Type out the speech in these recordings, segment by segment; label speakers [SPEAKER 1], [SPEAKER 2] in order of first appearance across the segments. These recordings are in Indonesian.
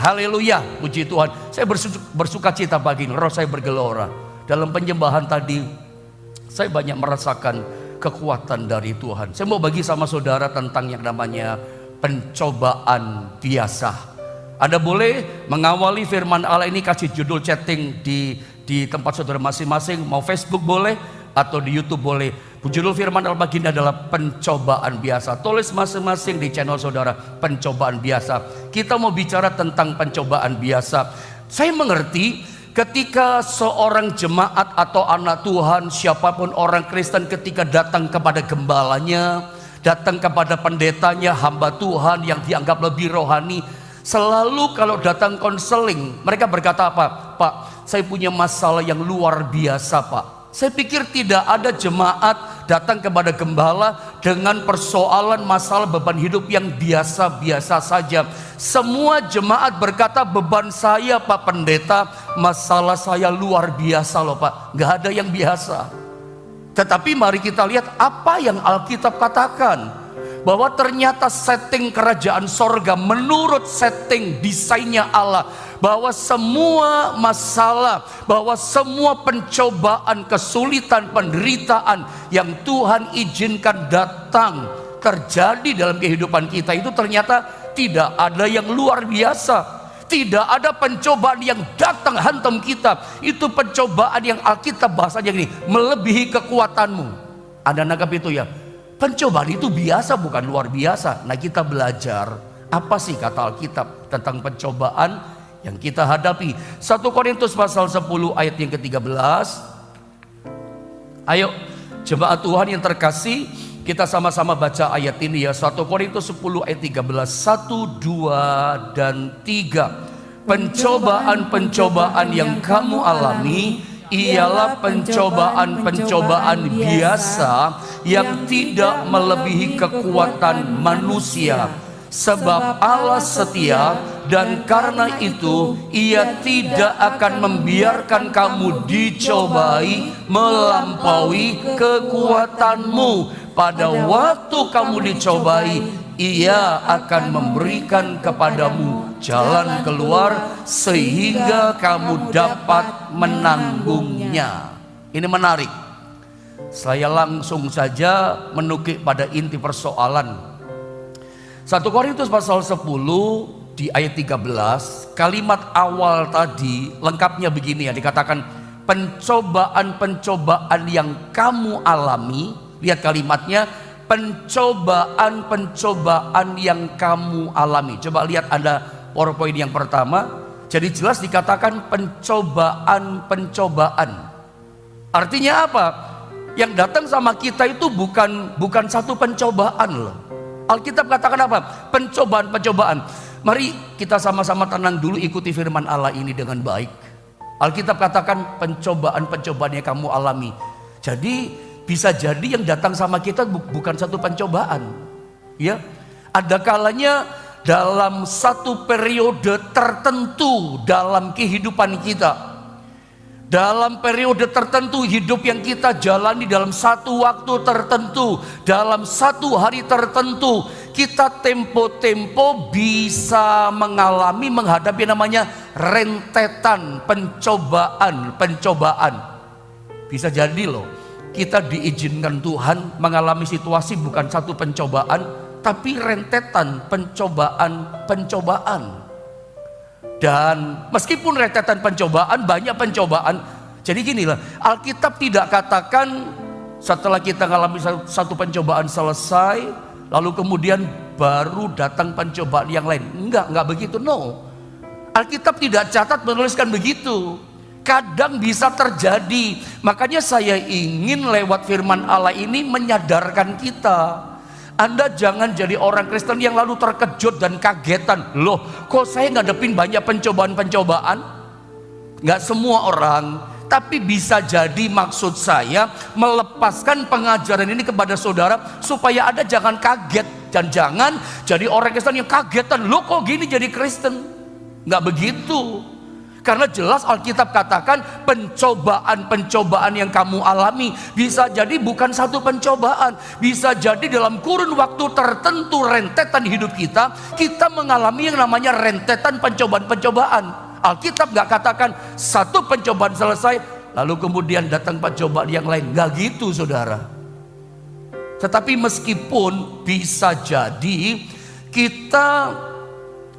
[SPEAKER 1] Haleluya, puji Tuhan. Saya bersuka cita pagi ini, roh saya bergelora. Dalam penyembahan tadi, saya banyak merasakan kekuatan dari Tuhan. Saya mau bagi sama saudara tentang yang namanya pencobaan biasa. Anda boleh mengawali firman Allah ini, kasih judul chatting di tempat saudara masing-masing. Mau Facebook boleh, atau di YouTube boleh. Judul firman Allah pagi ini adalah pencobaan biasa. Tulis masing-masing di channel saudara, pencobaan biasa. Kita mau bicara tentang pencobaan biasa. Saya mengerti ketika seorang jemaat atau anak Tuhan, siapapun orang Kristen, ketika datang kepada gembalanya, datang kepada pendetanya, hamba Tuhan yang dianggap lebih rohani, selalu kalau datang konseling, mereka berkata apa? Pak, saya punya masalah yang luar biasa, Pak. Saya pikir tidak ada jemaat datang kepada gembala dengan persoalan masalah beban hidup yang biasa-biasa saja. Semua jemaat berkata, beban saya Pak Pendeta, masalah saya luar biasa loh Pak. Gak ada yang biasa. Tetapi mari kita lihat apa yang Alkitab katakan. Bahwa ternyata setting kerajaan sorga menurut setting desainnya Allah, bahwa semua masalah, bahwa semua pencobaan, kesulitan, penderitaan yang Tuhan izinkan datang terjadi dalam kehidupan kita itu ternyata tidak ada yang luar biasa. Tidak ada pencobaan yang datang hantam kita. Itu pencobaan yang Alkitab bahasanya gini, melebihi kekuatanmu. Anda nangkap itu ya? Pencobaan itu biasa, bukan luar biasa. Nah, kita belajar apa sih kata Alkitab tentang pencobaan yang kita hadapi. 1 Korintus pasal 10 ayat yang ke-13. Ayo jemaat Tuhan yang terkasih, kita sama-sama baca ayat ini ya. 1 Korintus 10 ayat 13. 1, 2, dan 3. Pencobaan-pencobaan yang kamu alami ialah pencobaan-pencobaan biasa yang tidak melebihi kekuatan manusia. Sebab Allah setia, dan karena itu Ia tidak akan membiarkan kamu dicobai melampaui kekuatanmu. Pada waktu kamu dicobai, Ia akan memberikan kepadamu jalan keluar sehingga kamu dapat menanggungnya. Ini menarik. Saya langsung saja menukik pada inti persoalan. 1 Korintus pasal 10 di ayat 13, kalimat awal tadi lengkapnya begini ya, dikatakan pencobaan-pencobaan yang kamu alami. Lihat kalimatnya, pencobaan-pencobaan yang kamu alami. Coba lihat Anda PowerPoint yang pertama. Jadi jelas dikatakan pencobaan-pencobaan. Artinya apa? Yang datang sama kita itu bukan satu pencobaan loh. Alkitab katakan apa? Pencobaan-pencobaan. Mari kita sama-sama tenang dulu, ikuti firman Allah ini dengan baik. Alkitab katakan pencobaan-pencobaan yang kamu alami. Jadi bisa jadi yang datang sama kita bukan satu pencobaan. Ya, ada kalanya dalam satu periode tertentu dalam kehidupan kita. Dalam periode tertentu hidup yang kita jalani dalam satu waktu tertentu, dalam satu hari tertentu, kita tempo-tempo bisa menghadapi namanya rentetan pencobaan. Bisa jadi loh, kita diizinkan Tuhan mengalami situasi bukan satu pencobaan, tapi rentetan pencobaan. Dan meskipun rentetan pencobaan, banyak pencobaan. Jadi ginilah, Alkitab tidak katakan setelah kita mengalami satu pencobaan selesai, lalu kemudian baru datang pencobaan yang lain. Enggak begitu, no. Alkitab tidak catat menuliskan begitu. Kadang bisa terjadi. Makanya saya ingin lewat firman Allah ini menyadarkan kita. Anda jangan jadi orang Kristen yang lalu terkejut dan kagetan. Loh, kok saya ngadepin banyak pencobaan-pencobaan? Nggak semua orang, tapi bisa jadi maksud saya melepaskan pengajaran ini kepada saudara supaya Anda jangan kaget dan jangan jadi orang Kristen yang kagetan. Loh, kok gini jadi Kristen? Nggak begitu. Karena jelas Alkitab katakan pencobaan-pencobaan yang kamu alami bisa jadi bukan satu pencobaan. Bisa jadi dalam kurun waktu tertentu rentetan hidup kita, kita mengalami yang namanya rentetan pencobaan-pencobaan. Alkitab gak katakan satu pencobaan selesai, lalu kemudian datang pencobaan yang lain. Gak gitu saudara. Tetapi meskipun bisa jadi kita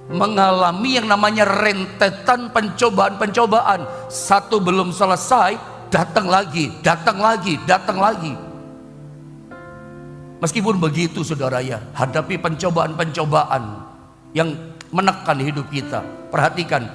[SPEAKER 1] mengalami yang namanya rentetan pencobaan-pencobaan, satu belum selesai, datang lagi, datang lagi, datang lagi. Meskipun begitu saudara ya, hadapi pencobaan-pencobaan yang menekan hidup kita. Perhatikan,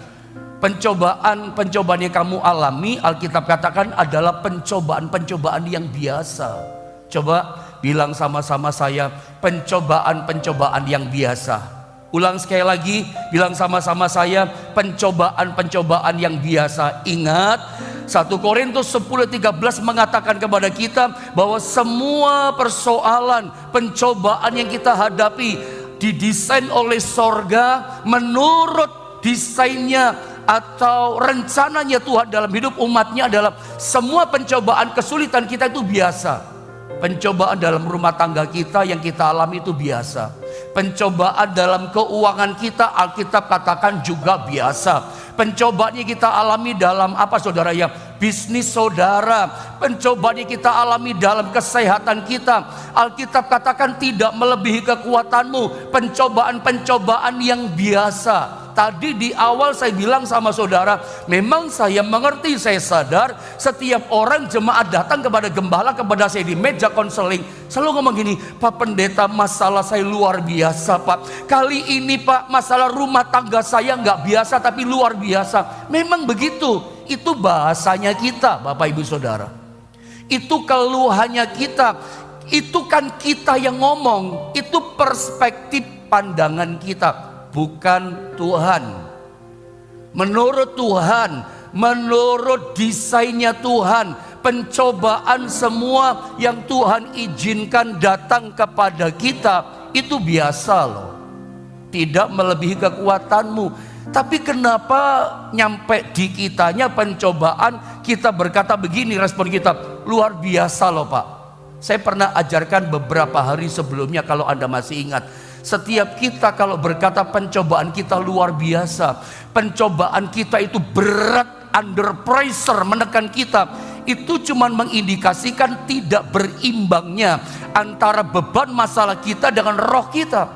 [SPEAKER 1] pencobaan-pencobaan yang kamu alami, Alkitab katakan adalah pencobaan-pencobaan yang biasa. Coba bilang sama-sama saya, pencobaan-pencobaan yang biasa. Ulang sekali lagi, bilang sama-sama saya, pencobaan-pencobaan yang biasa. Ingat, 1 Korintus 10:13 mengatakan kepada kita bahwa semua persoalan, pencobaan yang kita hadapi didesain oleh sorga menurut desainnya atau rencananya Tuhan dalam hidup umatnya adalah semua pencobaan, kesulitan kita itu biasa. Pencobaan dalam rumah tangga kita yang kita alami itu biasa. Pencobaan dalam keuangan kita, Alkitab katakan juga biasa. Pencobaan yang kita alami dalam apa saudara ya? Bisnis saudara. Pencobaan yang kita alami dalam kesehatan kita, Alkitab katakan tidak melebihi kekuatanmu. Pencobaan-pencobaan yang biasa. Tadi di awal saya bilang sama saudara, memang saya mengerti, saya sadar setiap orang jemaat datang kepada gembala, kepada saya di meja konseling, selalu ngomong gini, Pak Pendeta, masalah saya luar biasa Pak. Kali ini Pak, masalah rumah tangga saya nggak biasa tapi luar biasa. Memang begitu, itu bahasanya kita Bapak Ibu Saudara. Itu keluhannya kita, itu kan kita yang ngomong, itu perspektif pandangan kita. Bukan Tuhan. Menurut Tuhan, menurut desainnya Tuhan, pencobaan semua yang Tuhan izinkan datang kepada kita itu biasa loh. Tidak melebihi kekuatanmu. Tapi kenapa nyampe di kitanya pencobaan, kita berkata begini, respon kita, luar biasa loh Pak. Saya pernah ajarkan beberapa hari sebelumnya kalau Anda masih ingat. Setiap kita kalau berkata pencobaan kita luar biasa, pencobaan kita itu berat, under pressure, menekan kita, itu cuma mengindikasikan tidak berimbangnya antara beban masalah kita dengan roh kita.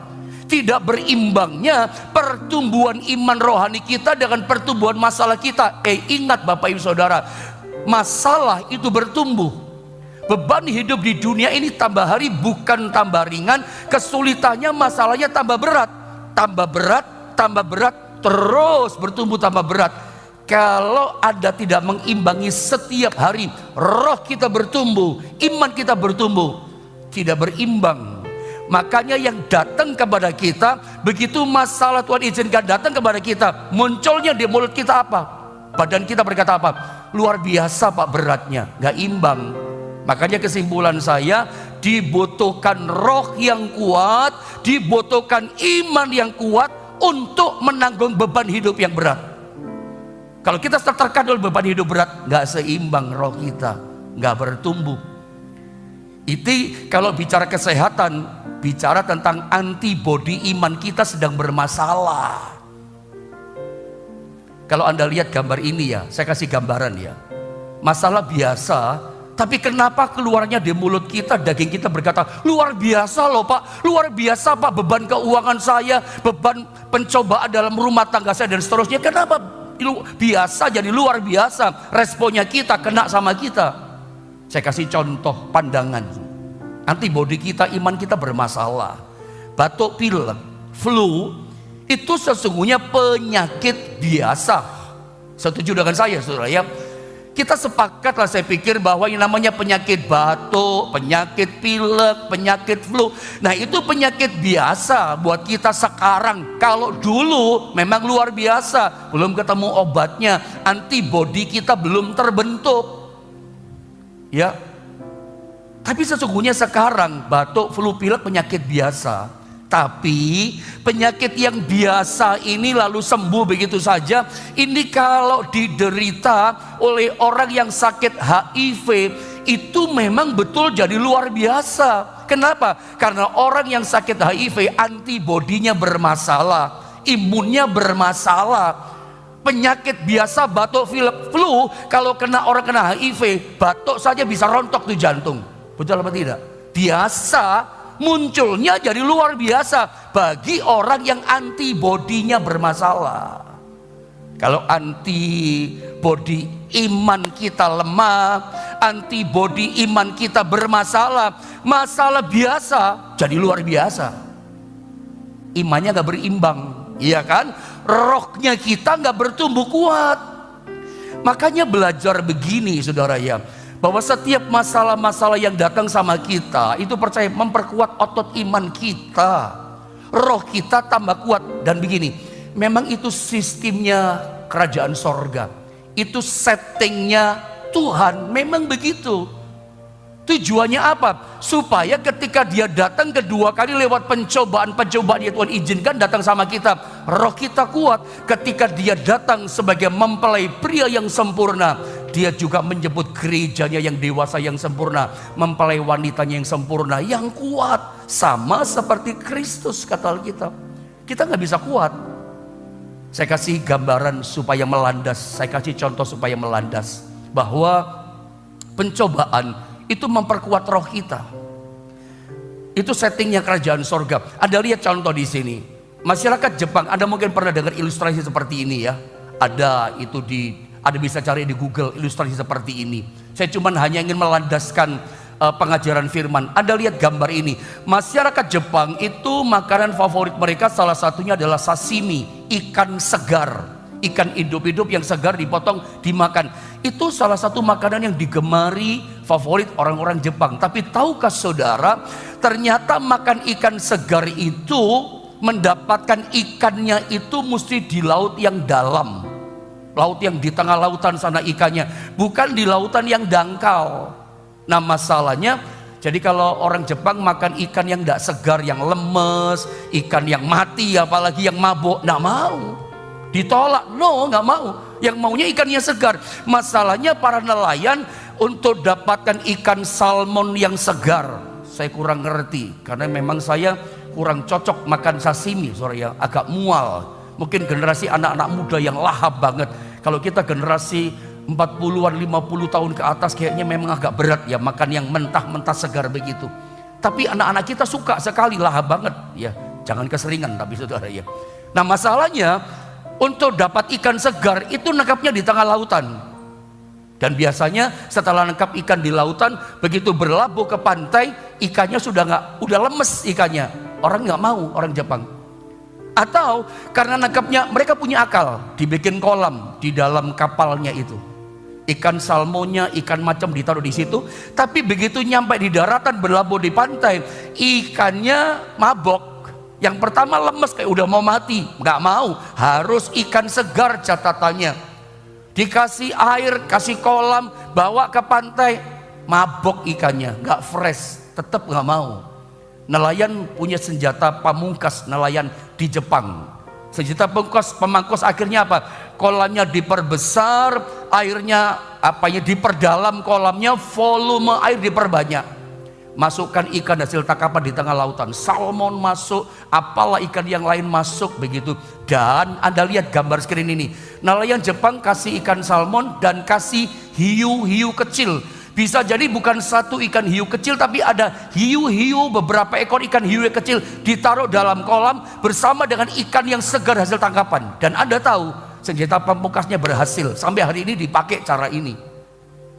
[SPEAKER 1] Tidak berimbangnya pertumbuhan iman rohani kita dengan pertumbuhan masalah kita. Ingat Bapak Ibu Saudara, masalah itu bertumbuh. Beban hidup di dunia ini tambah hari bukan tambah ringan, kesulitannya, masalahnya tambah berat, tambah berat, tambah berat, terus bertumbuh tambah berat. Kalau Anda tidak mengimbangi setiap hari, roh kita bertumbuh, iman kita bertumbuh, tidak berimbang. Makanya yang datang kepada kita, begitu masalah Tuhan izinkan datang kepada kita, munculnya di mulut kita apa? Badan kita berkata apa? Luar biasa Pak beratnya, gak imbang. Makanya kesimpulan saya, dibutuhkan roh yang kuat, dibutuhkan iman yang kuat untuk menanggung beban hidup yang berat. Kalau kita tertekan oleh beban hidup berat, gak seimbang roh kita, gak bertumbuh. Itu kalau bicara kesehatan, bicara tentang antibodi iman kita sedang bermasalah. Kalau Anda lihat gambar ini ya, saya kasih gambaran ya. Masalah biasa, tapi kenapa keluarnya di mulut kita, daging kita berkata, luar biasa loh Pak, luar biasa Pak, beban keuangan saya, beban pencobaan dalam rumah tangga saya dan seterusnya. Kenapa biasa jadi luar biasa? Responnya kita kena sama kita. Saya kasih contoh pandangan. Antibodi kita, iman kita bermasalah. Batuk pilek, flu, itu sesungguhnya penyakit biasa. Setuju dengan saya saudara ya? Kita sepakat lah, saya pikir, bahwa yang namanya penyakit batuk, penyakit pilek, penyakit flu, nah itu penyakit biasa buat kita sekarang. Kalau dulu memang luar biasa, belum ketemu obatnya, antibodi kita belum terbentuk ya. Tapi sesungguhnya sekarang batuk, flu, pilek penyakit biasa. Tapi penyakit yang biasa ini lalu sembuh begitu saja. Ini kalau diderita oleh orang yang sakit HIV, itu memang betul jadi luar biasa. Kenapa? Karena orang yang sakit HIV antibodinya bermasalah, imunnya bermasalah. Penyakit biasa batuk flu, kalau orang kena HIV, batuk saja bisa rontok tuh jantung. Betul apa tidak? Biasa, munculnya jadi luar biasa bagi orang yang antibodinya bermasalah. Kalau antibodi iman kita lemah, antibodi iman kita bermasalah, masalah biasa jadi luar biasa. Imannya gak berimbang, iya kan? Rohnya kita gak bertumbuh kuat. Makanya belajar begini saudara ya, bahwa setiap masalah-masalah yang datang sama kita itu percaya memperkuat otot iman kita, roh kita tambah kuat. Dan begini, memang itu sistemnya kerajaan sorga, itu settingnya Tuhan, memang begitu. Tujuannya apa? Supaya ketika dia datang kedua kali lewat pencobaan-pencobaan yang Tuhan izinkan datang sama kita, roh kita kuat. Ketika dia datang sebagai mempelai pria yang sempurna, dia juga menyebut gerejanya yang dewasa yang sempurna, mempelai wanitanya yang sempurna, yang kuat. Sama seperti Kristus kata Alkitab. Kita nggak bisa kuat. Saya kasih gambaran supaya melandas, saya kasih contoh supaya melandas, bahwa pencobaan itu memperkuat roh kita. Itu settingnya kerajaan sorga. Anda lihat contoh di sini. Masyarakat Jepang, Anda mungkin pernah dengar ilustrasi seperti ini ya. Ada bisa cari di Google ilustrasi seperti ini. Saya cuma hanya ingin melandaskan pengajaran firman. Anda lihat gambar ini. Masyarakat Jepang itu makanan favorit mereka salah satunya adalah sashimi, ikan segar. Ikan hidup-hidup yang segar dipotong dimakan. Itu salah satu makanan yang digemari, favorit orang-orang Jepang. Tapi tahukah saudara, ternyata makan ikan segar itu mendapatkan ikannya itu mesti di laut yang dalam, laut yang di tengah lautan sana ikannya, bukan di lautan yang dangkal. Nah masalahnya, jadi kalau orang Jepang makan ikan yang tidak segar, yang lemes, ikan yang mati, apalagi yang mabuk, tidak mau. Ditolak, no, nggak mau. Yang maunya ikannya segar. Masalahnya para nelayan untuk dapatkan ikan salmon yang segar, saya kurang ngerti, karena memang saya kurang cocok makan sashimi, yang agak mual. Mungkin generasi anak-anak muda yang lahap banget. Kalau kita generasi 40-an, 50 tahun ke atas kayaknya memang agak berat ya makan yang mentah-mentah segar begitu. Tapi anak-anak kita suka sekali, lahap banget ya. Jangan keseringan tapi saudara ya. Nah masalahnya, untuk dapat ikan segar itu nangkapnya di tengah lautan. Dan biasanya setelah nangkap ikan di lautan, begitu berlabuh ke pantai, ikannya udah lemes ikannya. Orang nggak mau, orang Jepang. Atau karena nangkapnya, mereka punya akal, dibikin kolam di dalam kapalnya itu. Ikan salmonnya, ikan macam ditaruh di situ. Tapi begitu nyampe di daratan berlabuh di pantai, ikannya mabok. Yang pertama lemes kayak udah mau mati, nggak mau, harus ikan segar catatannya. Dikasih air, kasih kolam, bawa ke pantai, mabok ikannya, nggak fresh, tetap nggak mau. Nelayan punya senjata pamungkas, nelayan di Jepang. Senjata pemangkus akhirnya apa? Kolamnya diperbesar, airnya diperdalam kolamnya, volume air diperbanyak. Masukkan ikan hasil tangkapan di tengah lautan, salmon masuk, apalah ikan yang lain masuk begitu. Dan Anda lihat gambar screen ini, nelayan Jepang kasih ikan salmon dan kasih hiu-hiu kecil. Bisa jadi bukan satu ikan hiu kecil, tapi ada hiu-hiu, beberapa ekor ikan hiu kecil ditaruh dalam kolam bersama dengan ikan yang segar hasil tangkapan. Dan Anda tahu senjata pamungkasnya berhasil, sampai hari ini dipakai cara ini.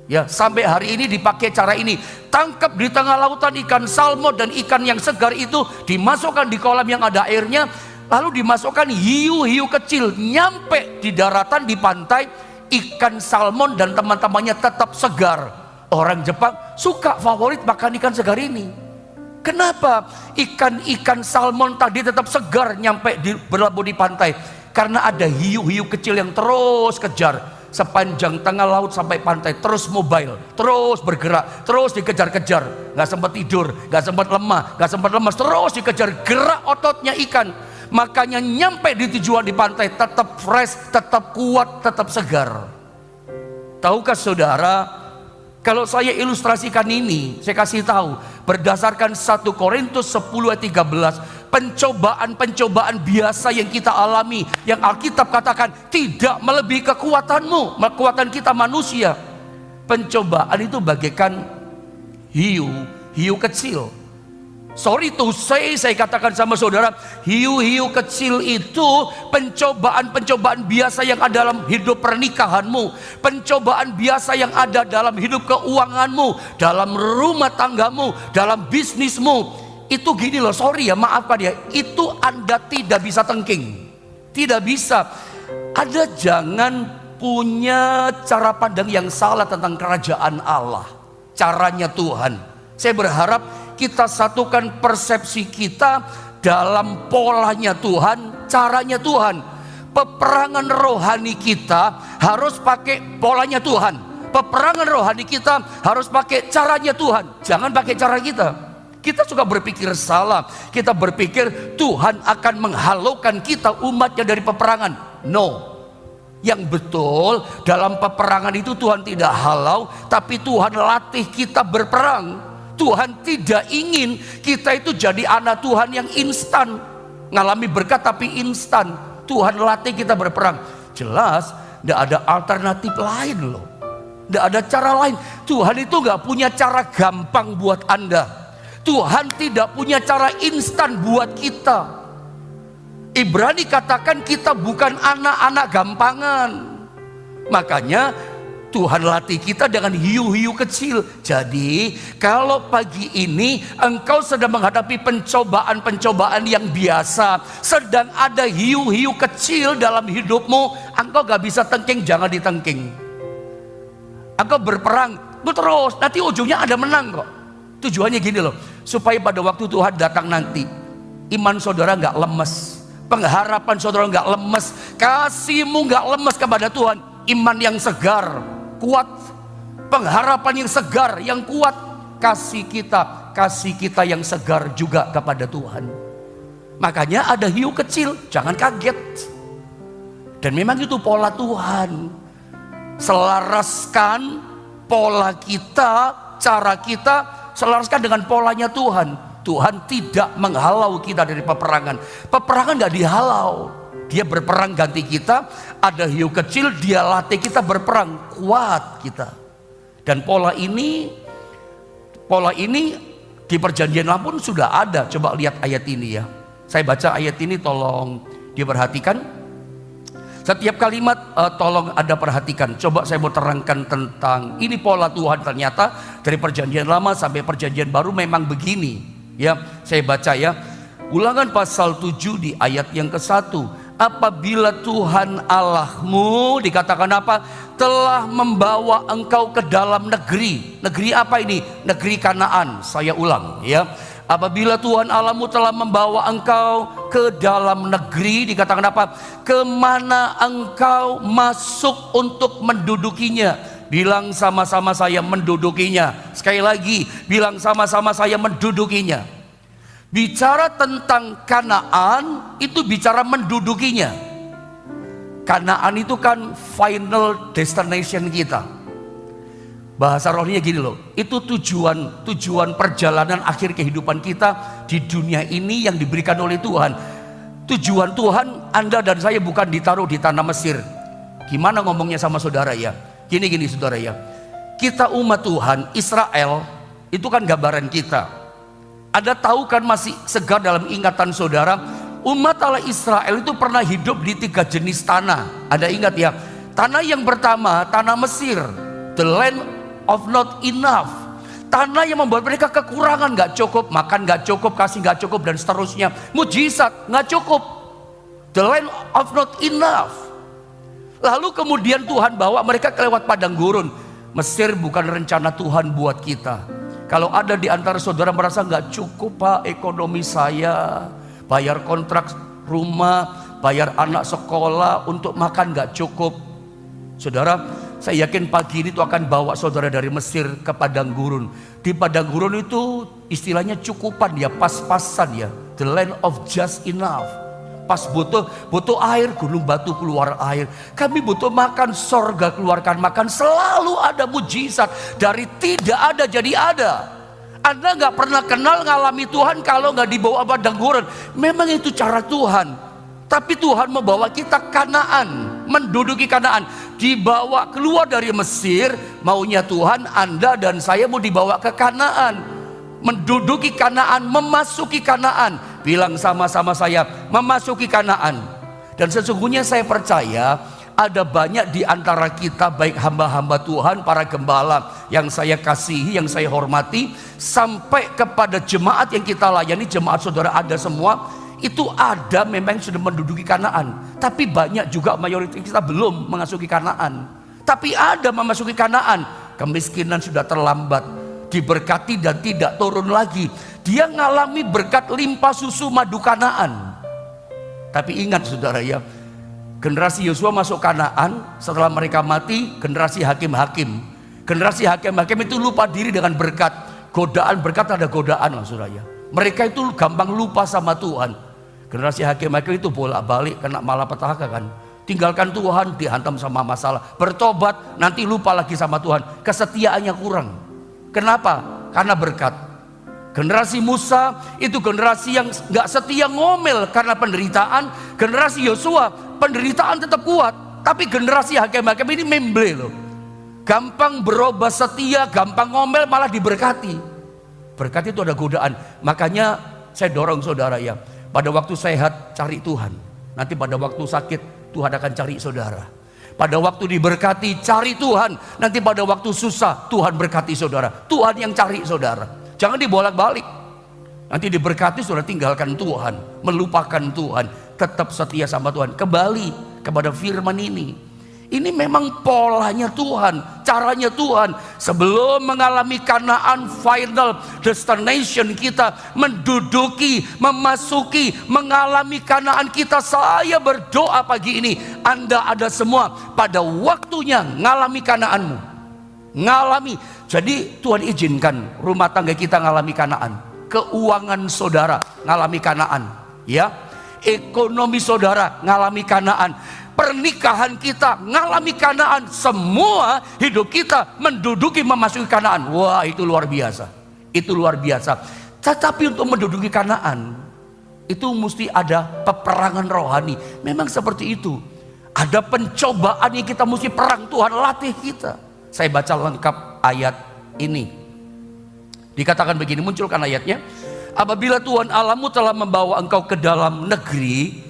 [SPEAKER 1] Ya, sampai hari ini dipakai cara ini. Tangkap di tengah lautan ikan salmon dan ikan yang segar itu dimasukkan di kolam yang ada airnya, lalu dimasukkan hiu-hiu kecil. Nyampe di daratan di pantai, ikan salmon dan teman-temannya tetap segar. Orang Jepang suka, favorit makan ikan segar ini. Kenapa? Ikan-ikan salmon tadi tetap segar nyampe berlabuh di pantai. Karena ada hiu-hiu kecil yang terus kejar. sepanjang tengah laut sampai pantai, terus mobile, terus bergerak, terus dikejar-kejar, nggak sempat tidur, nggak sempat lemah, nggak sempat lemas, terus dikejar, gerak ototnya ikan. Makanya nyampe di tujuan di pantai tetap fresh, tetap kuat, tetap segar. Tahukah saudara, kalau saya ilustrasikan ini, saya kasih tahu berdasarkan 1 Korintus 10 ayat 13, pencobaan-pencobaan biasa yang kita alami, yang Alkitab katakan tidak melebihi kekuatanmu, kekuatan kita manusia. Pencobaan itu bagaikan hiu kecil. Sorry to say, saya katakan sama saudara, hiu-hiu kecil itu pencobaan-pencobaan biasa yang ada dalam hidup pernikahanmu, pencobaan biasa yang ada dalam hidup keuanganmu, dalam rumah tanggamu, dalam bisnismu. Itu gini loh, sorry ya, maafkan ya, itu Anda tidak bisa tengking, tidak bisa. Anda jangan punya cara pandang yang salah tentang kerajaan Allah, caranya Tuhan. Saya berharap kita satukan persepsi kita dalam polanya Tuhan, caranya Tuhan. Peperangan rohani kita harus pakai polanya Tuhan. Peperangan rohani kita harus pakai caranya Tuhan, jangan pakai cara kita. Kita suka berpikir salah. Kita berpikir Tuhan akan menghalaukan kita umatnya dari peperangan. No. Yang betul, dalam peperangan itu Tuhan tidak halau, tapi Tuhan latih kita berperang. Tuhan tidak ingin kita itu jadi anak Tuhan yang instan, ngalami berkat tapi instan. Tuhan latih kita berperang. Jelas tidak ada alternatif lain loh, tidak ada cara lain. Tuhan itu gak punya cara gampang buat Anda. Tuhan tidak punya cara instan buat kita. Ibrani katakan kita bukan anak-anak gampangan. Makanya Tuhan latih kita dengan hiu-hiu kecil. Jadi kalau pagi ini engkau sedang menghadapi pencobaan-pencobaan yang biasa, sedang ada hiu-hiu kecil dalam hidupmu, engkau gak bisa tengking, jangan ditengking. Engkau berperang terus, nanti ujungnya ada menang kok. Tujuannya gini loh, supaya pada waktu Tuhan datang nanti, iman saudara gak lemes, pengharapan saudara gak lemes, kasihmu gak lemes kepada Tuhan. Iman yang segar, kuat, pengharapan yang segar, yang kuat, kasih kita yang segar juga kepada Tuhan. Makanya ada hiu kecil, jangan kaget. Dan memang itu pola Tuhan. Selaraskan pola kita, cara kita, selaraskan dengan polanya Tuhan. Tuhan tidak menghalau kita dari peperangan. Peperangan gak dihalau. Dia berperang ganti kita. Ada hiu kecil, dia latih kita berperang, kuat kita. Dan pola ini di perjanjian lama pun sudah ada. Coba lihat ayat ini ya. Saya baca ayat ini, tolong diperhatikan. Setiap kalimat tolong Anda perhatikan. Coba saya mau terangkan tentang ini pola Tuhan. Ternyata dari perjanjian lama sampai perjanjian baru memang begini. Ya, saya baca ya. Ulangan pasal 7 di ayat yang ke-1. Apabila Tuhan Allahmu, dikatakan apa? Telah membawa engkau ke dalam negeri. Negeri apa ini? Negeri Kanaan. Saya ulang ya. Apabila Tuhan Allahmu telah membawa engkau ke dalam negeri, dikatakan apa? Kemana engkau masuk untuk mendudukinya. Bilang sama-sama saya mendudukinya. Sekali lagi, bilang sama-sama saya mendudukinya. Bicara tentang Kanaan, itu bicara mendudukinya. Kanaan itu kan final destination kita. Bahasa rohnya gini loh, itu tujuan perjalanan akhir kehidupan kita di dunia ini yang diberikan oleh Tuhan. Tujuan Tuhan, Anda dan saya bukan ditaruh di tanah Mesir. Gimana ngomongnya sama saudara ya? Gini saudara ya, kita umat Tuhan, Israel, itu kan gambaran kita. Anda tahu kan, masih segar dalam ingatan saudara, umat Allah Israel itu pernah hidup di 3 jenis tanah. Anda ingat ya, tanah yang pertama, tanah Mesir, the land of not enough. Tanah yang membuat mereka kekurangan, gak cukup, makan gak cukup, kasih gak cukup, dan seterusnya. Mujizat gak cukup, the land of not enough. Lalu kemudian Tuhan bawa mereka kelewat padang gurun. Mesir bukan rencana Tuhan buat kita. Kalau ada di antara saudara merasa gak cukup pak ekonomi saya, bayar kontrak rumah, bayar anak sekolah, untuk makan gak cukup, Saudara, saya yakin pagi ini Tuhan akan bawa saudara dari Mesir ke padang gurun. Di padang gurun itu istilahnya cukupan ya, pas-pasan ya. The land of just enough. Pas butuh air, gunung batu keluar air. Kami butuh makan, sorga keluarkan makan. Selalu ada mujizat. Dari tidak ada jadi ada. Anda gak pernah kenal ngalami Tuhan kalau gak dibawa padang gurun. Memang itu cara Tuhan. Tapi Tuhan membawa kita Kanaan, menduduki Kanaan, dibawa keluar dari Mesir. Maunya Tuhan, Anda dan saya mau dibawa ke Kanaan, menduduki Kanaan, memasuki Kanaan. Bilang sama-sama saya, memasuki Kanaan. Dan sesungguhnya saya percaya ada banyak di antara kita, baik hamba-hamba Tuhan, para gembala yang saya kasihi, yang saya hormati, sampai kepada jemaat yang kita layani, jemaat saudara ada semua. Itu ada memang sudah menduduki Kanaan, tapi banyak juga mayoritas kita belum memasuki Kanaan. Tapi ada memasuki Kanaan, kemiskinan sudah terlambat, diberkati dan tidak turun lagi. Dia ngalami berkat limpah susu madu Kanaan. Tapi ingat saudara ya, generasi Yosua masuk Kanaan, setelah mereka mati, generasi hakim-hakim. Generasi hakim-hakim itu lupa diri dengan berkat. Godaan berkat, ada godaan lah saudara ya. Mereka itu gampang lupa sama Tuhan. Generasi hakim-hakim itu bolak-balik kena malapetaka kan. Tinggalkan Tuhan, dihantam sama masalah. Bertobat, nanti lupa lagi sama Tuhan. Kesetiaannya kurang. Kenapa? Karena berkat. Generasi Musa itu generasi yang gak setia, ngomel karena penderitaan. Generasi Yosua penderitaan tetap kuat, tapi generasi hakim-hakim ini memble loh. Gampang berubah setia, gampang ngomel, malah diberkati. Berkat itu ada godaan. Makanya saya dorong saudara ya, pada waktu sehat cari Tuhan, nanti pada waktu sakit Tuhan akan cari saudara. Pada waktu diberkati cari Tuhan, nanti pada waktu susah Tuhan berkati saudara. Tuhan yang cari saudara, jangan dibolak-balik. Nanti diberkati saudara tinggalkan Tuhan, melupakan Tuhan, tetap setia sama Tuhan. Kembali kepada firman ini. Ini memang polanya Tuhan, caranya Tuhan. Sebelum mengalami Kanaan, final destination kita, menduduki, memasuki, mengalami Kanaan kita. Saya berdoa pagi ini, Anda ada semua pada waktunya ngalami Kanaanmu. Ngalami. Jadi Tuhan izinkan rumah tangga kita ngalami Kanaan. Keuangan saudara ngalami Kanaan. Ya, ekonomi saudara ngalami Kanaan. Pernikahan kita ngalami Kanaan, semua hidup kita menduduki, memasuki Kanaan. Wah, itu luar biasa. Itu luar biasa. Tetapi untuk menduduki Kanaan itu mesti ada peperangan rohani. Memang seperti itu. Ada pencobaan yang kita mesti perang, Tuhan latih kita. Saya baca lengkap ayat ini. Dikatakan begini, munculkan ayatnya. Apabila Tuhan Allahmu telah membawa engkau ke dalam negeri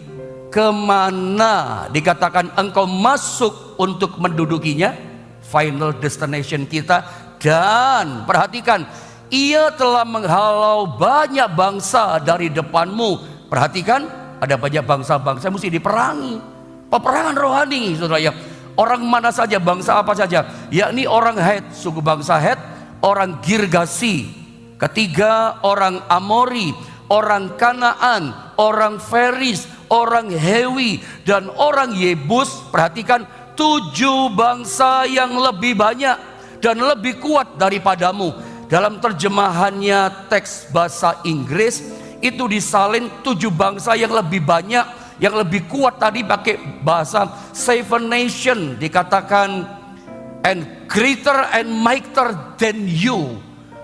[SPEAKER 1] kemana dikatakan engkau masuk untuk mendudukinya, final destination kita. Dan perhatikan, ia telah menghalau banyak bangsa dari depanmu. Perhatikan, ada banyak bangsa-bangsa yang mesti diperangi. Peperangan rohani saudara ya. Orang mana saja, bangsa apa saja, yakni orang Het, suku bangsa Het, orang Girgasi, ketiga orang Amori, orang Kanaan, orang Feris, orang Hewi, dan orang Yebus. Perhatikan, 7 bangsa yang lebih banyak dan lebih kuat daripadamu. Dalam terjemahannya teks bahasa Inggris itu disalin 7 bangsa yang lebih banyak, yang lebih kuat. Tadi pakai bahasa 7 nation, dikatakan and greater and mightier than you.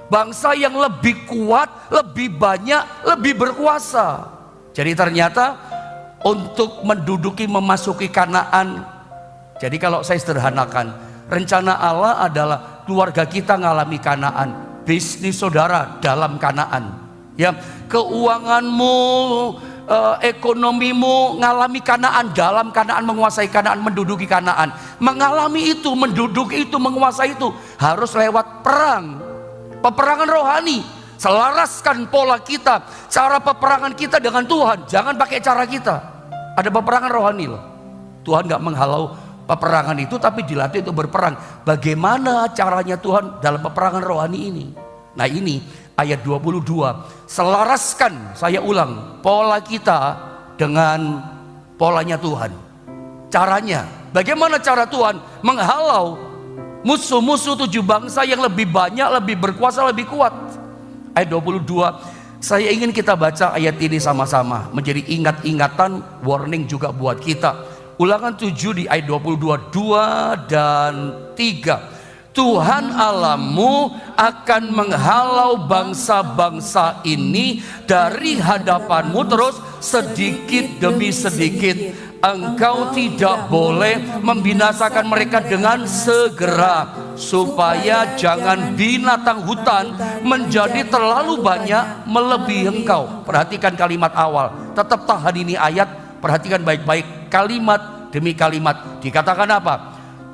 [SPEAKER 1] Bangsa yang lebih kuat, lebih banyak, lebih berkuasa. Jadi ternyata untuk menduduki, memasuki Kanaan. Jadi kalau saya sederhanakan, rencana Allah adalah keluarga kita ngalami Kanaan, bisnis saudara dalam Kanaan, ya, keuanganmu, ekonomimu ngalami Kanaan, dalam Kanaan, menguasai Kanaan, menduduki Kanaan. Mengalami itu, menduduki itu, menguasai itu harus lewat perang, peperangan rohani. Selaraskan pola kita, cara peperangan kita dengan Tuhan. Jangan pakai cara kita. Ada peperangan rohani loh. Tuhan gak menghalau peperangan itu, tapi dilatih untuk berperang. Bagaimana caranya Tuhan dalam peperangan rohani ini? Nah ini ayat 22. Selaraskan, saya ulang, pola kita dengan polanya Tuhan. Caranya Bagaimana cara Tuhan menghalau musuh-musuh 7 bangsa yang lebih banyak, lebih berkuasa, lebih kuat? Ayat 22, saya ingin kita baca ayat ini sama-sama, menjadi ingatan, warning juga buat kita. Ulangan 7 di ayat 22, 2 dan 3. Tuhan Allahmu akan menghalau bangsa-bangsa ini dari hadapanmu, terus sedikit demi sedikit. Engkau tidak boleh membinasakan mereka dengan segera, supaya jangan binatang hutan menjadi terlalu banyak melebihi engkau. Perhatikan kalimat awal, tetap tahan ini ayat, perhatikan baik-baik kalimat demi kalimat. Dikatakan apa?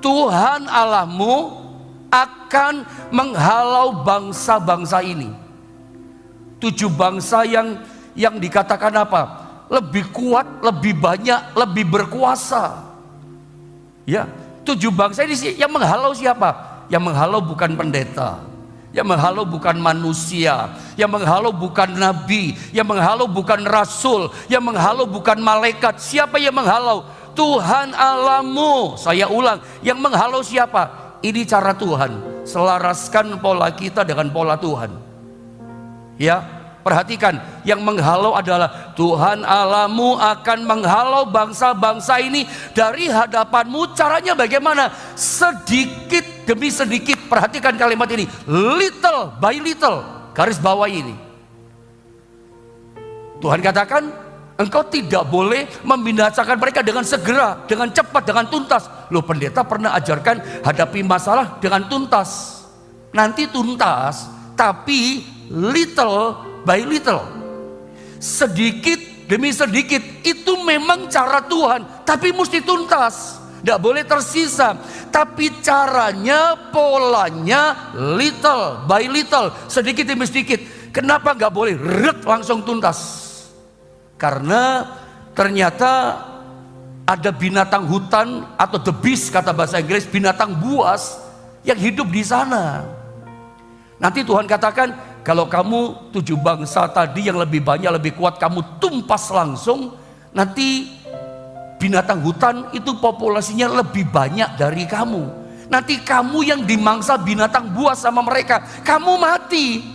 [SPEAKER 1] Tuhan Allahmu akan menghalau bangsa-bangsa ini. 7 bangsa yang dikatakan apa? Lebih kuat, lebih banyak, lebih berkuasa. Ya, 7 bangsa ini yang menghalau siapa? Yang menghalau bukan pendeta, yang menghalau bukan manusia, yang menghalau bukan nabi, yang menghalau bukan rasul, yang menghalau bukan malaikat. Siapa yang menghalau? Tuhan Allahmu. Saya ulang, yang menghalau siapa? Ini cara Tuhan, selaraskan pola kita dengan pola Tuhan. Ya, perhatikan, yang menghalau adalah Tuhan Allahmu akan menghalau bangsa-bangsa ini dari hadapanmu. Caranya bagaimana? Sedikit demi sedikit. Perhatikan kalimat ini, little by little, garis bawah ini. Tuhan katakan, engkau tidak boleh membinasakan mereka dengan segera, dengan cepat, dengan tuntas. Loh, pendeta pernah ajarkan hadapi masalah dengan tuntas. Nanti tuntas, tapi little by little, sedikit demi sedikit. Itu memang cara Tuhan, tapi mesti tuntas, tidak boleh tersisa. Tapi caranya, polanya little by little, sedikit demi sedikit. Kenapa nggak boleh langsung tuntas? Karena ternyata ada binatang hutan atau the beast, kata bahasa Inggris, binatang buas yang hidup di sana. Nanti Tuhan katakan, kalau kamu 7 bangsa tadi yang lebih banyak, lebih kuat, kamu tumpas langsung, nanti binatang hutan itu populasinya lebih banyak dari kamu. Nanti kamu yang dimangsa binatang buas sama mereka, kamu mati.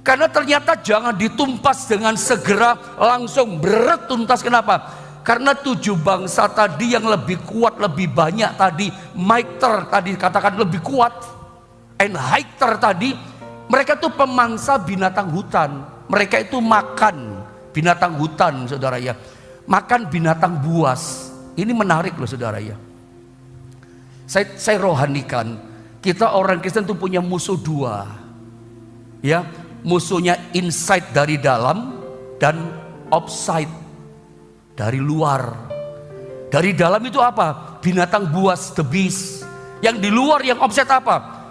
[SPEAKER 1] Karena ternyata jangan ditumpas dengan segera, langsung berat tuntas. Kenapa? Karena 7 bangsa tadi yang lebih kuat, lebih banyak tadi, mightier tadi katakan lebih kuat, and higher tadi, mereka itu pemangsa binatang hutan. Mereka itu makan binatang hutan, saudara ya, makan binatang buas. Ini menarik loh saudara ya. Saya rohanikan, kita orang Kristen itu punya musuh 2, ya. Musuhnya inside dari dalam dan outside dari luar. Dari dalam itu apa? Binatang buas, the beast. Yang di luar, yang outside apa?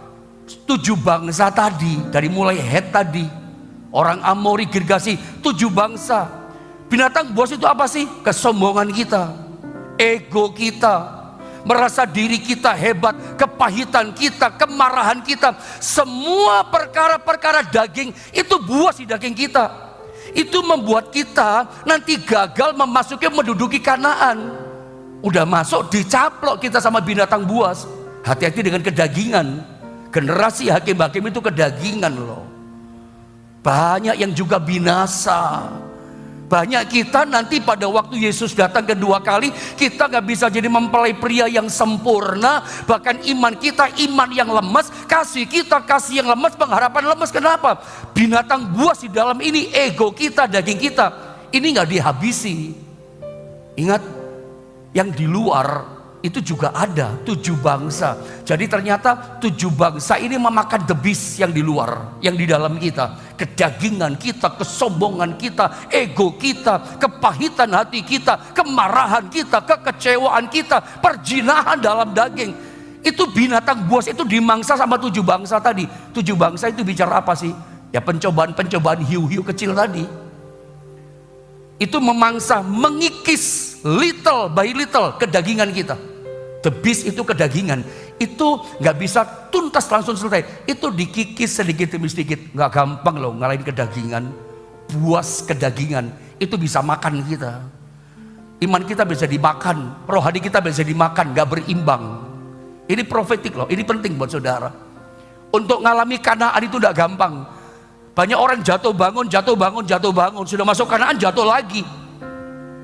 [SPEAKER 1] 7 bangsa tadi, dari mulai Het tadi, orang Amori, Girgasi, 7 bangsa. Binatang buas itu apa sih? Kesombongan kita, ego kita, merasa diri kita hebat, kepahitan kita, kemarahan kita, semua perkara-perkara daging itu buas di daging kita. Itu membuat kita nanti gagal menduduki Kanaan. Udah masuk, dicaplok kita sama binatang buas. Hati-hati dengan kedagingan. Generasi hakim-hakim itu kedagingan loh. Banyak yang juga binasa. Banyak kita nanti pada waktu Yesus datang kedua kali, kita gak bisa jadi mempelai pria yang sempurna. Bahkan iman kita iman yang lemas, kasih kita kasih yang lemas, pengharapan lemas. Kenapa? Binatang buas di dalam ini, ego kita, daging kita, ini gak dihabisi. Ingat, yang di luar itu juga ada 7 bangsa. Jadi ternyata 7 bangsa ini memakan the beast yang di luar, yang di dalam kita. Kedagingan kita, kesombongan kita, ego kita, kepahitan hati kita, kemarahan kita, kekecewaan kita, perjinahan dalam daging. Itu binatang buas itu dimangsa sama 7 bangsa tadi. 7 bangsa itu bicara apa sih? Ya pencobaan-pencobaan hiu-hiu kecil tadi. Itu memangsa, mengikis little by little kedagingan kita. The beast itu kedagingan, itu nggak bisa tuntas langsung selesai. Itu dikikis sedikit demi sedikit, nggak gampang loh ngalahin kedagingan. Buas kedagingan itu bisa makan kita. Iman kita bisa dimakan, rohani kita bisa dimakan, gak berimbang. Ini profetik loh, ini penting buat saudara. Untuk ngalami Kanaan itu gak gampang. Banyak orang jatuh bangun, sudah masuk Kanaan jatuh lagi.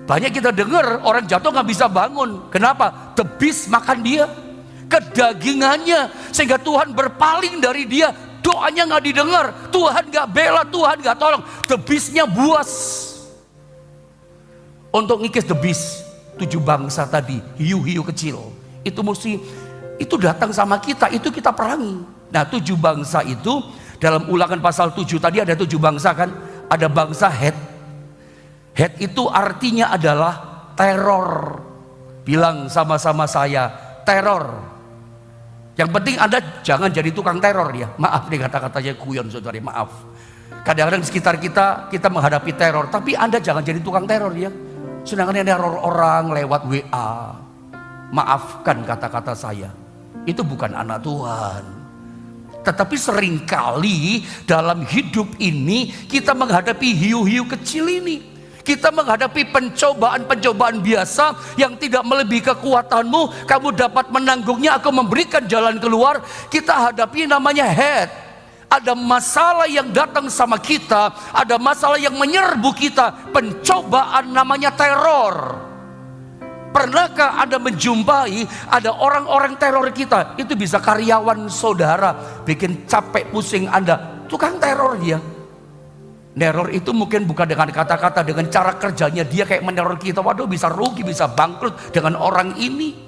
[SPEAKER 1] Banyak kita dengar orang jatuh gak bisa bangun. Kenapa? The beast makan dia, kedagingannya, sehingga Tuhan berpaling dari dia. Doanya gak didengar, Tuhan gak bela, Tuhan gak tolong. The beast-nya buas. Untuk ngikis the beast, 7 bangsa tadi, hiu-hiu kecil, itu datang sama kita, itu kita perangi. Nah 7 bangsa itu dalam Ulangan pasal 7 tadi ada 7 bangsa kan, ada bangsa Het. Het itu artinya adalah teror. Bilang sama-sama saya, teror. Yang penting Anda jangan jadi tukang teror ya. Maaf nih kata-katanya guyon saudara, maaf. Kadang-kadang di sekitar kita menghadapi teror, tapi Anda jangan jadi tukang teror ya. Sedangkan neror orang lewat WA. Maafkan kata-kata saya, itu bukan anak Tuhan. Tetapi seringkali dalam hidup ini kita menghadapi hiu-hiu kecil ini. Kita menghadapi pencobaan-pencobaan biasa yang tidak melebihi kekuatanmu. Kamu dapat menanggungnya, aku memberikan jalan keluar. Kita hadapi namanya Het. Ada masalah yang datang sama kita, ada masalah yang menyerbu kita, pencobaan namanya teror. Pernahkah Anda menjumpai ada orang-orang teror kita? Itu bisa karyawan saudara, bikin capek pusing Anda, tukang teror dia. Neror itu mungkin bukan dengan kata-kata, dengan cara kerjanya dia kayak meneror kita. Waduh, bisa rugi, bisa bangkrut dengan orang ini.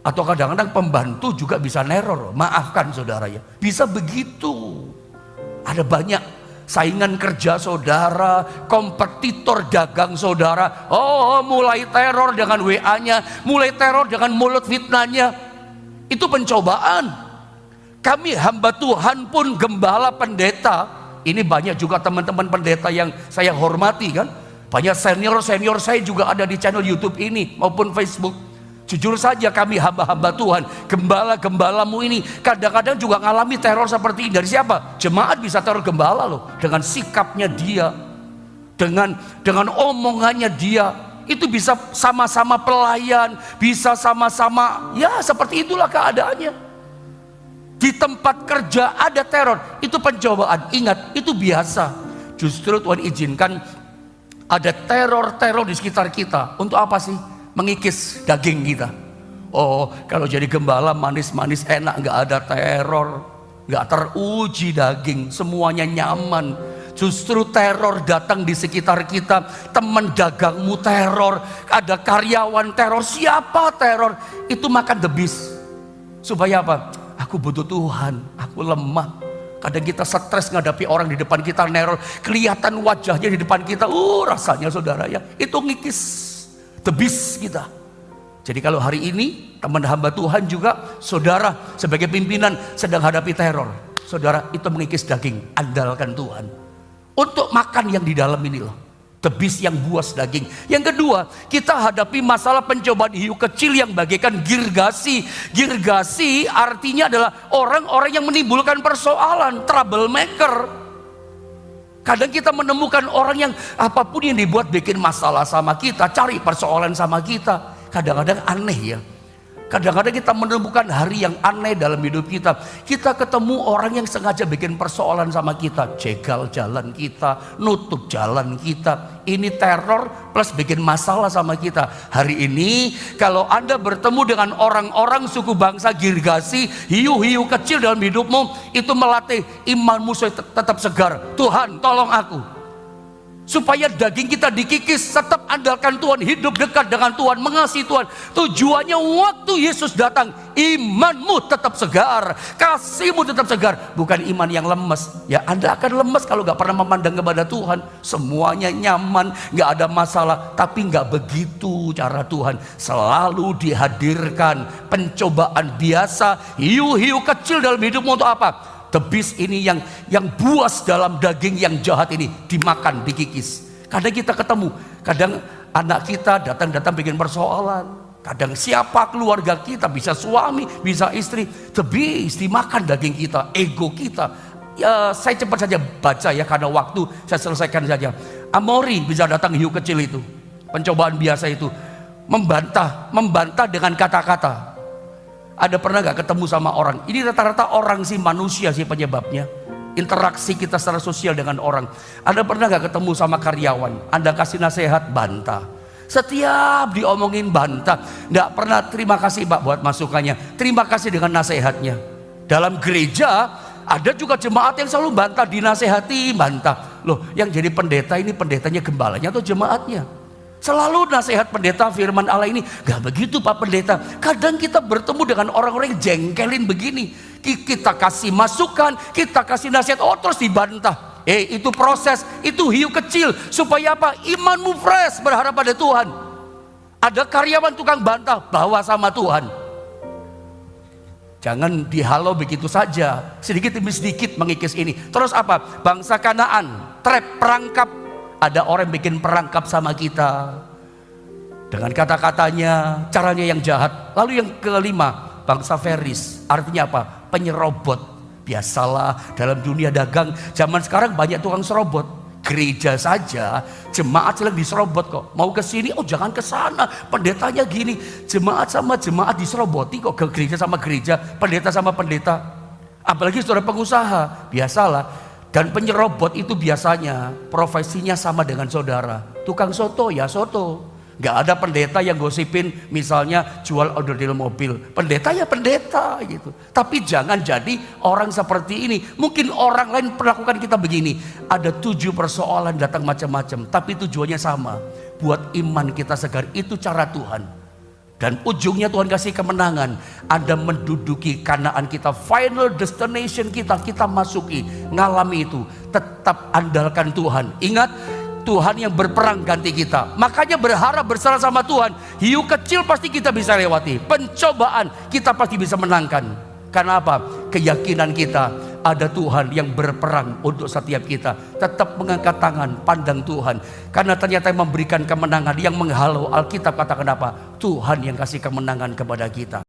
[SPEAKER 1] Atau kadang-kadang pembantu juga bisa neror. Maafkan saudara ya, bisa begitu. Ada banyak saingan kerja saudara, kompetitor dagang saudara. Oh, mulai teror dengan WA-nya, mulai teror dengan mulut fitnahnya. Itu pencobaan. Kami hamba Tuhan pun, gembala, pendeta, ini banyak juga teman-teman pendeta yang saya hormati kan. Banyak senior-senior saya juga ada di channel YouTube ini maupun Facebook. Jujur saja kami hamba-hamba Tuhan, gembala-gembalamu ini kadang-kadang juga ngalami teror seperti ini. Dari siapa? Jemaat bisa teror gembala loh, dengan sikapnya dia, dengan omongannya dia. Itu bisa sama-sama pelayan, bisa sama-sama, ya seperti itulah keadaannya. Di tempat kerja ada teror, itu pencobaan. Ingat, itu biasa. Justru Tuhan izinkan ada teror-teror di sekitar kita. Untuk apa sih? Mengikis daging kita. Oh, kalau jadi gembala manis-manis enak, nggak ada teror, nggak teruji daging, semuanya nyaman. Justru teror datang di sekitar kita. Teman dagangmu teror, ada karyawan teror, siapa teror, itu makan the beast. Supaya apa? Aku butuh Tuhan, aku lemah. Kadang kita stres menghadapi orang di depan kita neror, kelihatan wajahnya di depan kita, rasanya saudara ya, itu ngikis the beast kita. Jadi kalau hari ini teman hamba Tuhan juga, saudara sebagai pimpinan sedang hadapi teror, saudara itu mengikis daging, andalkan Tuhan untuk makan yang di dalam ini loh, the beast yang buas daging. Yang kedua, kita hadapi masalah pencobaan hiu kecil yang bagaikan girgasi. Girgasi artinya adalah orang-orang yang menimbulkan persoalan, troublemaker. Kadang kita menemukan orang yang apapun yang dibuat bikin masalah sama kita, cari persoalan sama kita. Kadang-kadang aneh ya. Kadang-kadang kita menemukan hari yang aneh dalam hidup kita. Kita ketemu orang yang sengaja bikin persoalan sama kita, jegal jalan kita, nutup jalan kita. Ini teror plus bikin masalah sama kita. Hari ini kalau Anda bertemu dengan orang-orang suku bangsa Girgasi, hiu-hiu kecil dalam hidupmu, itu melatih imanmu tetap segar. Tuhan tolong aku, supaya daging kita dikikis. Tetap andalkan Tuhan, hidup dekat dengan Tuhan, mengasihi Tuhan. Tujuannya waktu Yesus datang, imanmu tetap segar, kasihmu tetap segar, bukan iman yang lemes. Ya Anda akan lemes kalau gak pernah memandang kepada Tuhan. Semuanya nyaman, gak ada masalah. Tapi gak begitu cara Tuhan. Selalu dihadirkan pencobaan biasa, hiu-hiu kecil dalam hidupmu. Untuk apa? The beast ini yang buas dalam daging yang jahat ini dimakan, dikikis. Kadang kita ketemu, kadang anak kita datang bikin persoalan. Kadang siapa keluarga kita, bisa suami, bisa istri. The beast dimakan daging kita, ego kita. Ya saya cepat saja baca ya karena waktu, saya selesaikan saja. Amori bisa datang hiu kecil itu. Pencobaan biasa itu membantah dengan kata-kata. Ada pernah gak ketemu sama orang? Ini rata-rata orang sih, manusia sih penyebabnya. Interaksi kita secara sosial dengan orang. Ada pernah gak ketemu sama karyawan? Anda kasih nasihat, bantah. Setiap diomongin bantah. Gak pernah terima kasih Pak buat masukannya. Terima kasih dengan nasihatnya. Dalam gereja ada juga jemaat yang selalu bantah, dinasehati, bantah. Loh, yang jadi pendeta ini pendetanya gembalanya atau jemaatnya? Selalu nasihat pendeta firman Allah ini, gak begitu Pak Pendeta. Kadang kita bertemu dengan orang-orang yang jengkelin begini. Kita kasih masukan, kita kasih nasihat, oh terus dibantah. Itu proses, itu hiu kecil. Supaya apa? Imanmu fresh, berharap pada Tuhan. Ada karyawan tukang bantah, bawa sama Tuhan. Jangan dihalau begitu saja, sedikit demi sedikit mengikis ini. Terus apa? Bangsa Kanaan, trap, perangkap. Ada orang yang bikin perangkap sama kita dengan kata-katanya, caranya yang jahat. Lalu yang kelima, bangsa Feris, artinya apa? Penyerobot. Biasalah dalam dunia dagang zaman sekarang banyak tukang serobot. Gereja saja jemaat sedang diserobot kok. Mau ke sini, oh jangan ke sana, pendetanya gini. Jemaat sama jemaat diseroboti kok, ke gereja sama gereja, pendeta sama pendeta. Apalagi saudara pengusaha, biasalah. Dan penyerobot itu biasanya profesinya sama dengan saudara. Tukang soto ya soto. Gak ada pendeta yang gosipin misalnya jual onderdil mobil. Pendeta ya pendeta gitu. Tapi jangan jadi orang seperti ini. Mungkin orang lain perlakukan kita begini. Ada 7 persoalan datang macam-macam, tapi tujuannya sama. Buat iman kita segar, itu cara Tuhan. Dan ujungnya Tuhan kasih kemenangan. Anda menduduki Kanaan kita, final destination kita masuki, ngalami itu. Tetap andalkan Tuhan. Ingat, Tuhan yang berperang ganti kita. Makanya berharap berserah sama Tuhan. Hiu kecil pasti kita bisa lewati. Pencobaan kita pasti bisa menangkan. Karena apa? Keyakinan kita ada Tuhan yang berperang untuk setiap kita. Tetap mengangkat tangan, pandang Tuhan. Karena ternyata yang memberikan kemenangan, yang menghalau, Alkitab katakan apa? Tuhan yang kasih kemenangan kepada kita.